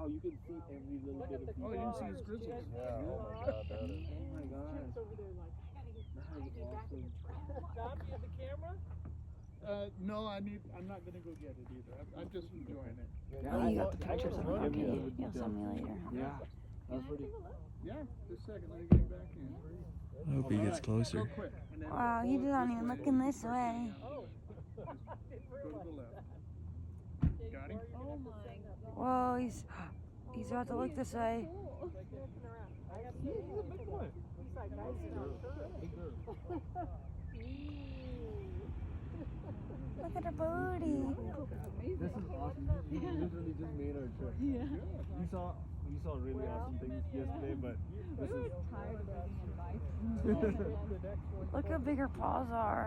wow, you can see every little bit of Oh, you didn't see his grizzlies? Yeah, oh my god, that is. Oh my gosh. That is awesome. Dom, you have the camera? No, I'm not gonna go get it either. I'm just enjoying it. Oh, you got the pictures of it. Okay, you'll send me later. Yeah, that's pretty. Yeah, just a second. Let me get back in. I hope he gets closer. Go quick. And then Wow, he's not even looking this way. go to the left. Got him? Whoa, he's about to look this way. Look at her booty. This is awesome. We literally just made our trip. Yeah. We saw really awesome things yesterday, but this is Tired of being on bikes. Look how big her paws are.